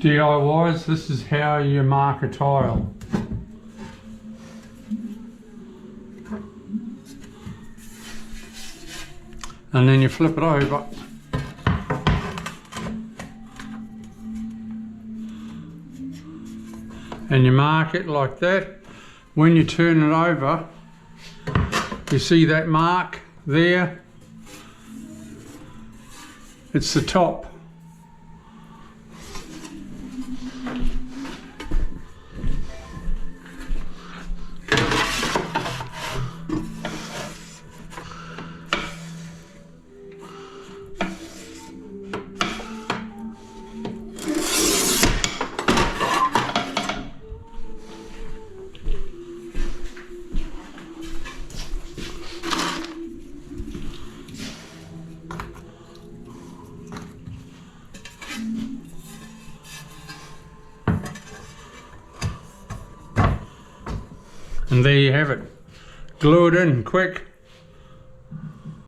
DIYs, this is how you mark a tile. And then you flip it over. And you mark it like that. When you turn it over, you see that mark there? It's the top. And there you have it. Glue it in quick.